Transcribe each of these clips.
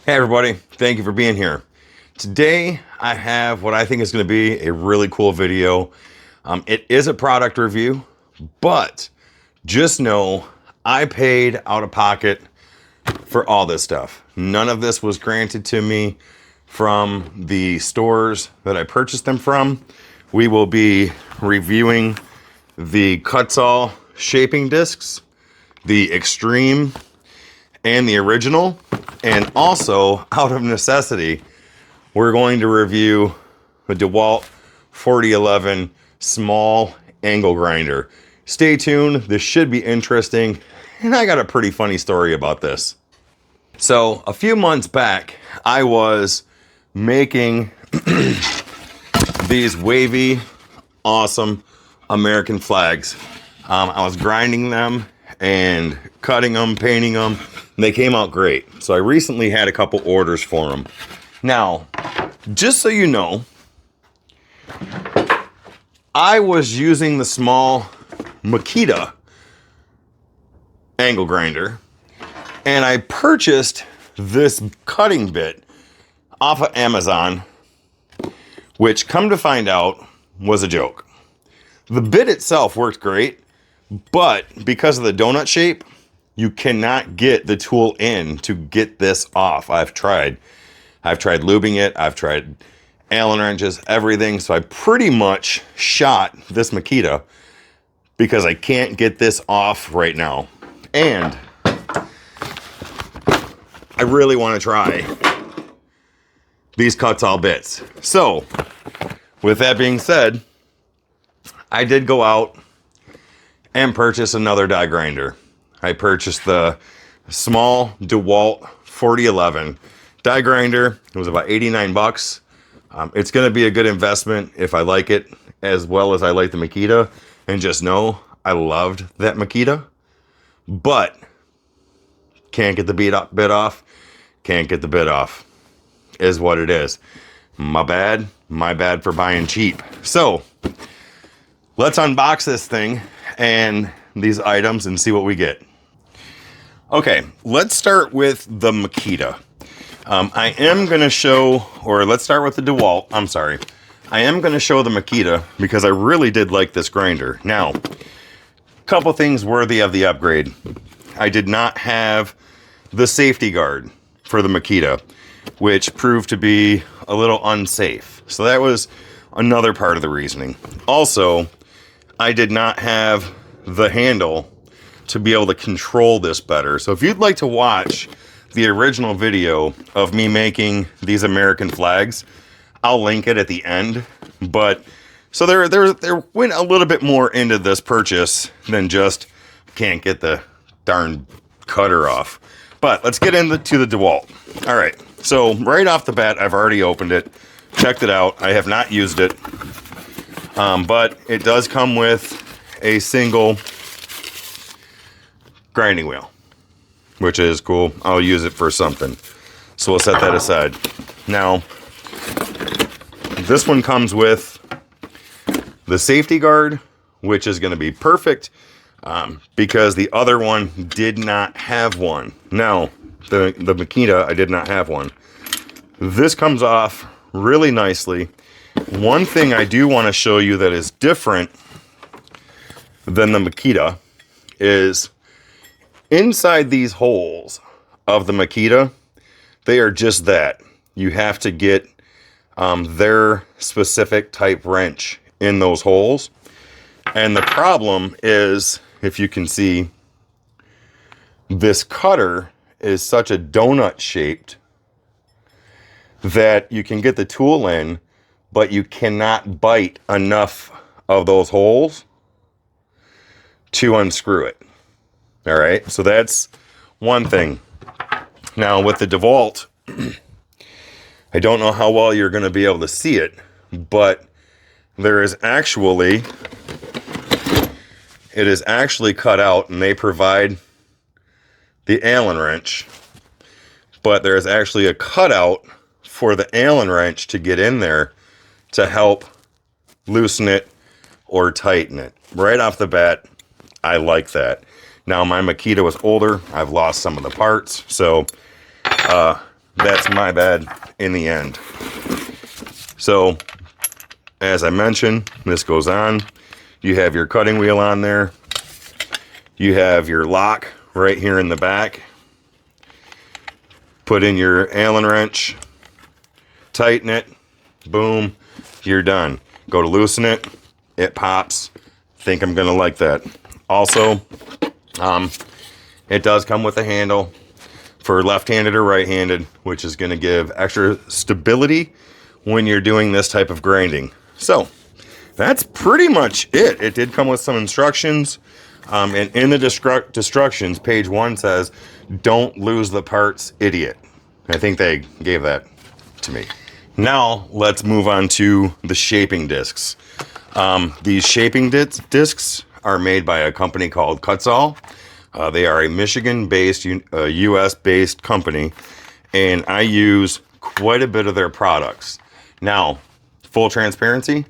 Hey everybody, thank you for being here. Today I have what I think is going to be a really cool video. It is a product review, but just know I paid out of pocket for all this stuff. None of this was granted to me from the stores that I purchased them from. We will be reviewing the Kutzall Shaping Discs, the Extreme and the original, and also out of necessity we're going to review the Dewalt 4011 small angle grinder. Stay tuned, this should be interesting, and I got a pretty funny story about this. So a few months back I was making these wavy awesome American flags. I was grinding them and cutting them, painting them, and they came out great. So I recently had a couple orders for them. Now, just so you know, I was using the small Makita angle grinder, and I purchased this cutting bit off of Amazon, which, come to find out, was a joke. The bit itself worked great, but because of the donut shape, you cannot get the tool in to get this off. I've tried lubing it, I've tried Allen wrenches, everything. So I pretty much shot this Makita because I can't get this off right now. And I really want to try these Kutzall bits. So with that being said, I did go out and purchase another die grinder. I purchased the small Dewalt 4011 die grinder. It was about 89 bucks. It's going to be a good investment if I like it as well as I like the Makita. And just know I loved that Makita, but can't get the bit off. Can't get the bit off is what it is. My bad for buying cheap. So let's unbox this thing and these items and see what we get. Okay, let's start with the Makita. I am going to show, or let's start with the Dewalt. I'm sorry. I am going to show the Makita because I really did like this grinder. Now, a couple things worthy of the upgrade. I did not have the safety guard for the Makita, which proved to be a little unsafe. So that was another part of the reasoning. Also, I did not have the handle to be able to control this better. So if you'd like to watch the original video of me making these American flags, I'll link it at the end. But so there went a little bit more into this purchase than just can't get the darn cutter off. But let's get into the Dewalt. All right, so right off the bat, I've already opened it, checked it out. I have not used it, but it does come with a single grinding wheel, which is cool. I'll use it for something. So we'll set that aside. Now, this one comes with the safety guard, which is going to be perfect because the other one did not have one. Now, the Makita, I did not have one. This comes off really nicely. One thing I do want to show you that is different than the Makita is inside these holes of the Makita, they are just that. You have to get their specific type wrench in those holes. And the problem is, if you can see, this cutter is such a donut shaped that you can get the tool in, but you cannot bite enough of those holes to unscrew it. All right, so that's one thing. Now with the Dewalt, I don't know how well you're going to be able to see it, but there is actually, it is actually cut out, and they provide the Allen wrench, but there's actually a cutout for the Allen wrench to get in there to help loosen it or tighten it. Right off the bat, I like that. Now, my Makita was older. I've lost some of the parts, so that's my bad in the end. So, as I mentioned, this goes on. You have your cutting wheel on there. You have your lock right here in the back. Put in your Allen wrench, tighten it, boom, you're done. Go to loosen it, it pops. Think I'm gonna like that. Also, it does come with a handle for left-handed or right-handed, which is gonna give extra stability when you're doing this type of grinding. So, that's pretty much it. It did come with some instructions. And in the instructions, page 1 says, don't lose the parts, idiot. I think they gave that to me. Now, let's move on to the shaping discs. These shaping discs are made by a company called Kutzall. They are a Michigan-based, US-based company, and I use quite a bit of their products. Now, full transparency,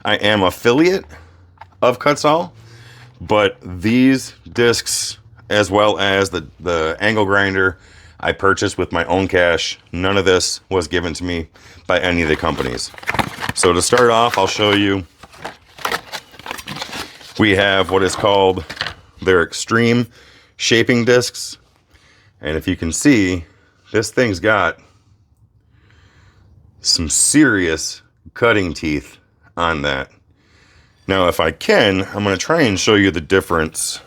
I am affiliate of Kutzall, but these discs, as well as the angle grinder, I purchased with my own cash. None of this was given to me by any of the companies. So to start off, I'll show you. We have what is called their Extreme Shaping Disks. And if you can see, this thing's got some serious cutting teeth on that. Now, if I can, I'm going to try and show you the difference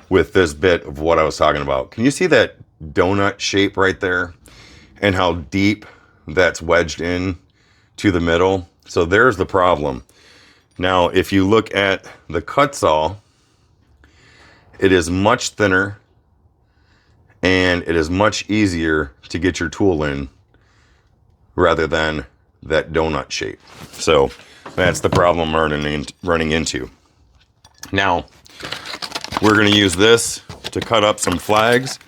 with this bit of what I was talking about. Can you see that donut shape right there and how deep that's wedged in to the middle? So there's the problem. Now, if you look at the Cutsaw, it is much thinner and it is much easier to get your tool in rather than that donut shape. So that's the problem I'm running into. Now, we're going to use this to cut up some flags,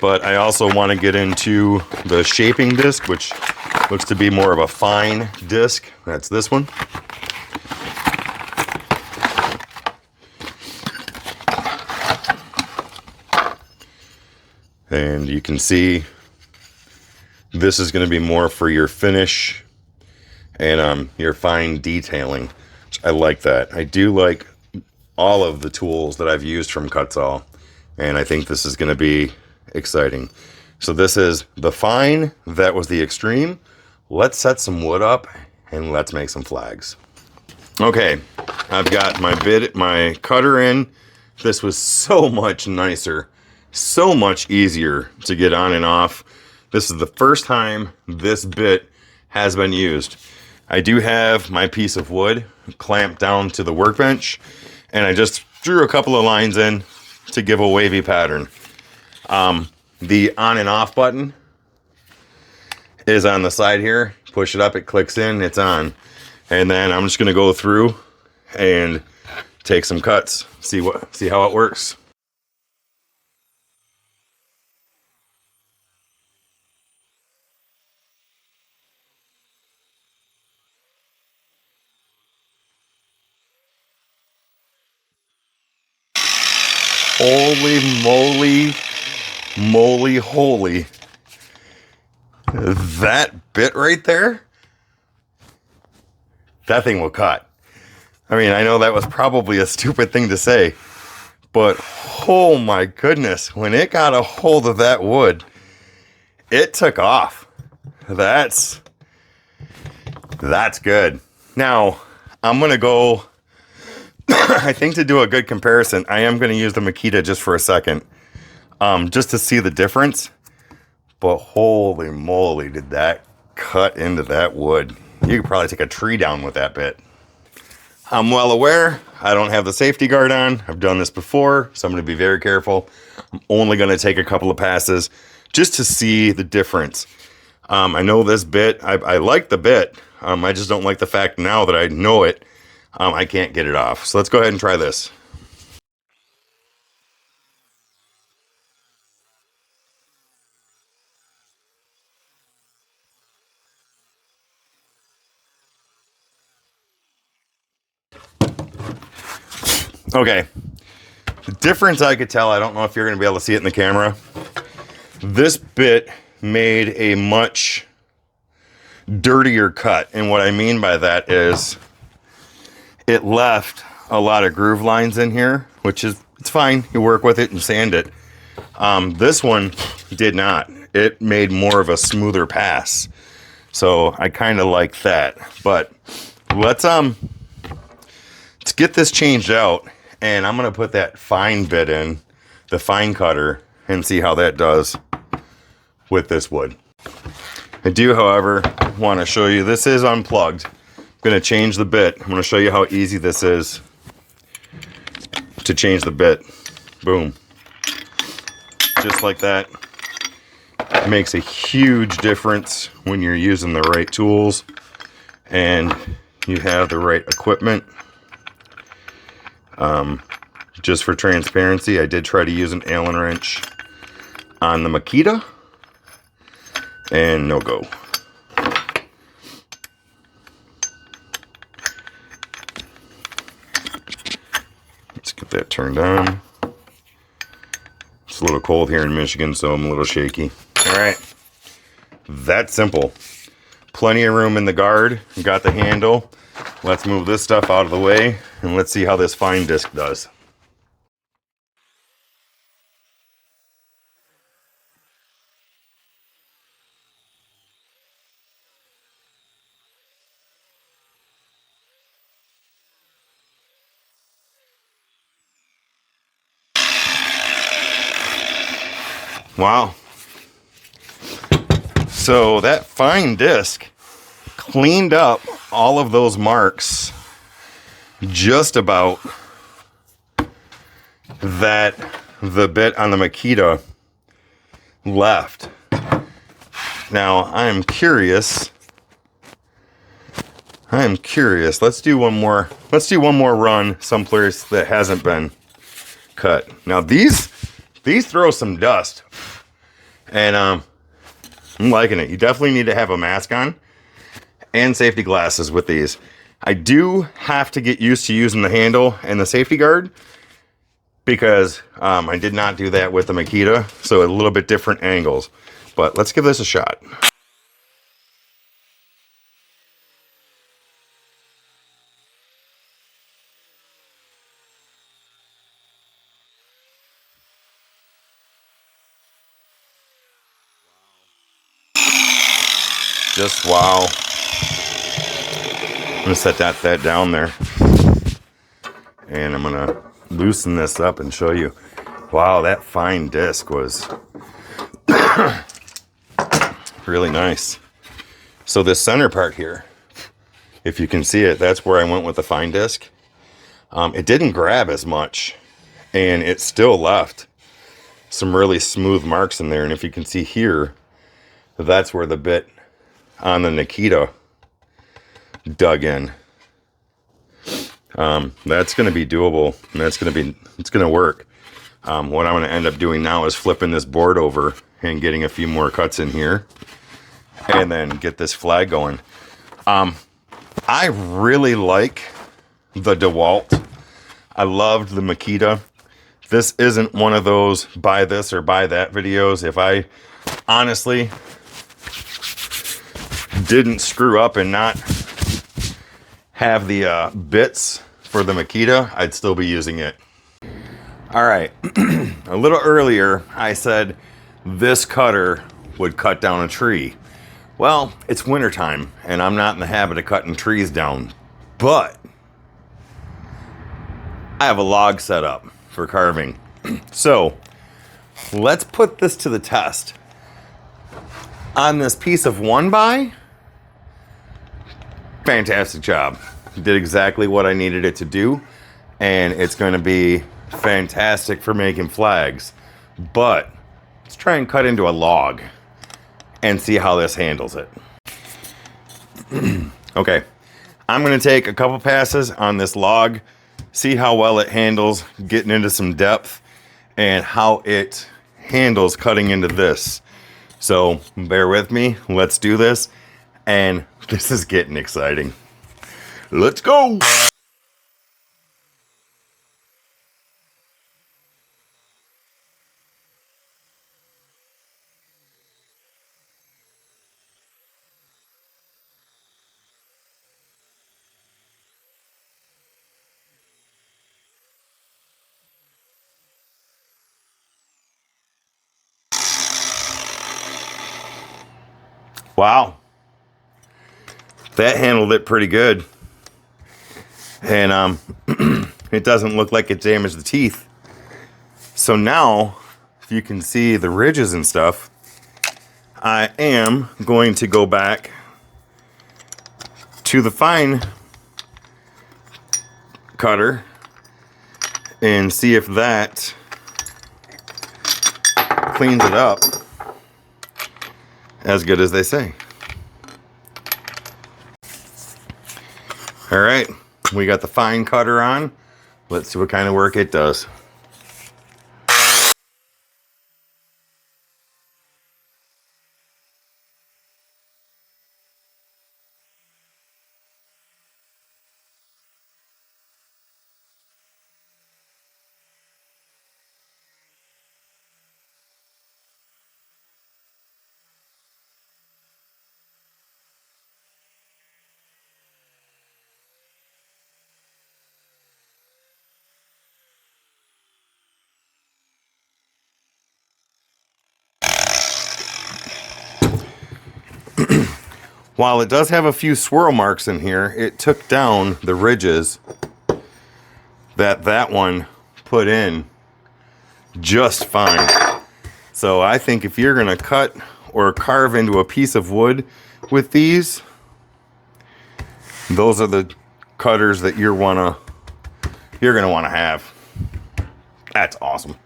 but I also want to get into the shaping disc, which looks to be more of a fine disc. That's this one. And you can see this is going to be more for your finish and your fine detailing. I like that. I do like all of the tools that I've used from Kutzall, and I think this is going to be exciting. So this is the fine, that was the extreme. Let's set some wood up and let's make some flags. Okay, I've got my cutter in. This was so much nicer, so much easier to get on and off. This is the first time this bit has been used. I do have my piece of wood clamped down to the workbench, and I just drew a couple of lines in to give a wavy pattern. The on and off button is on the side here. Push it up, it clicks in, it's on. And then I'm just gonna go through and take some cuts, see how it works. Holy moly, moly, holy. That bit right there, that thing will cut. I mean, I know that was probably a stupid thing to say, but oh my goodness, when it got a hold of that wood, it took off. That's good. Now, I'm going to go, I think to do a good comparison, I am going to use the Makita just for a second, just to see the difference. But holy moly, did that cut into that wood. You could probably take a tree down with that bit. I'm well aware I don't have the safety guard on. I've done this before, so I'm going to be very careful. I'm only going to take a couple of passes just to see the difference. I know this bit, I like the bit. I just don't like the fact now that I know it, I can't get it off. So let's go ahead and try this. Okay, the difference I could tell, I don't know if you're going to be able to see it in the camera. This bit made a much dirtier cut. And what I mean by that is it left a lot of groove lines in here, which is, it's fine. You work with it and sand it. This one did not. It made more of a smoother pass. So I kind of like that. But let's get this changed out, and I'm gonna put that fine bit in, the fine cutter, and see how that does with this wood. I do, however, want to show you, this is unplugged. I'm gonna change the bit. I'm gonna show you how easy this is to change the bit. Boom. Just like that. It makes a huge difference when you're using the right tools and you have the right equipment. Just for transparency, I did try to use an Allen wrench on the Makita, and no go. Let's get that turned on. It's a little cold here in Michigan, so I'm a little shaky. All right, that's simple. Plenty of room in the guard. Got the handle. Let's move this stuff out of the way, and let's see how this fine disc does. Wow. So that fine disc cleaned up all of those marks just about that the bit on the Makita left. Now I'm curious. Let's do one more run someplace that hasn't been cut. Now these throw some dust, and I'm liking it. You definitely need to have a mask on and safety glasses with these. I do have to get used to using the handle and the safety guard because I did not do that with the Makita, so a little bit different angles. But let's give this a shot. Just wow. I'm gonna set that down there, and I'm gonna loosen this up and show you. Wow, that fine disc was really nice. So this center part here, if you can see it, that's where I went with the fine disc. It didn't grab as much, and it still left some really smooth marks in there. And if you can see here, that's where the bit on the Makita dug in. That's going to be doable, and it's going to work. What I'm going to end up doing now is flipping this board over and getting a few more cuts in here, and then get this flag going. I really like the Dewalt. I loved the Makita. This isn't one of those buy this or buy that videos. If I honestly didn't screw up and not have the bits for the Makita, I'd still be using it. All right, a little earlier I said this cutter would cut down a tree. Well, it's wintertime and I'm not in the habit of cutting trees down, but I have a log set up for carving. So let's put this to the test. On this piece of 1x, fantastic job. Did exactly what I needed it to do, and it's going to be fantastic for making flags. But let's try and cut into a log and see how this handles it. Okay, I'm going to take a couple passes on this log, see how well it handles getting into some depth, and how it handles cutting into this. So bear with me, let's do this, and this is getting exciting. Let's go! Wow. That handled it pretty good. And it doesn't look like it damaged the teeth. So now, if you can see the ridges and stuff, I am going to go back to the fine cutter and see if that cleans it up as good as they say. All right, we got the fine cutter on. Let's see what kind of work it does. While it does have a few swirl marks in here, it took down the ridges that one put in just fine. So I think if you're gonna cut or carve into a piece of wood with these, those are the cutters that you're gonna wanna have. That's awesome.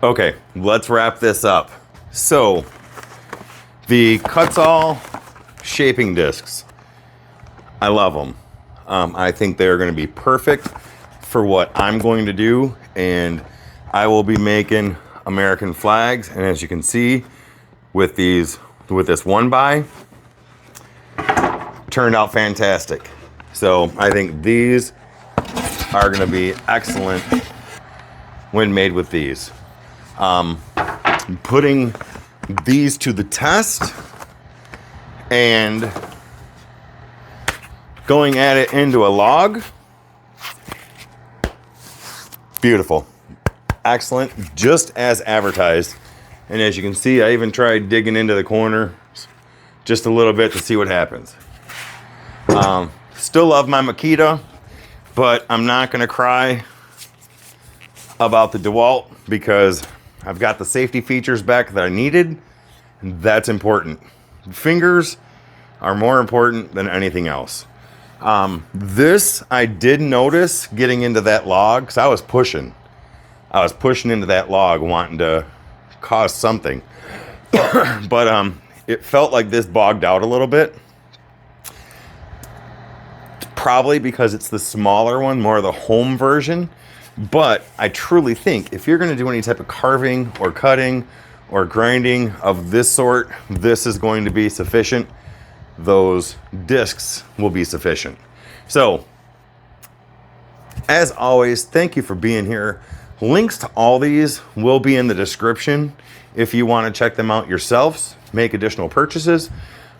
Okay, let's wrap this up. So the Kutzall Shaping Disks, I love them. I think they're going to be perfect for what I'm going to do, and I will be making American flags. And as you can see, with this 1x, turned out fantastic. So I think these are going to be excellent when made with these. Putting these to the test and going at it into a log, beautiful, excellent, just as advertised. And as you can see, I even tried digging into the corner just a little bit to see what happens. Still love my Makita, but I'm not going to cry about the Dewalt because I've got the safety features back that I needed, and that's important. Fingers are more important than anything else. This I did notice getting into that log, because I was pushing into that log wanting to cause something. But it felt like this bogged out a little bit. Probably because it's the smaller one, more of the home version. But I truly think if you're going to do any type of carving or cutting or grinding of this sort, this is going to be sufficient. Those discs will be sufficient. So, as always, thank you for being here. Links to all these will be in the description if you want to check them out yourselves, make additional purchases.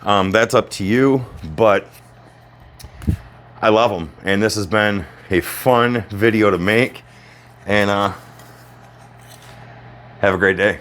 That's up to you, but I love them. And this has been a fun video to make. And have a great day.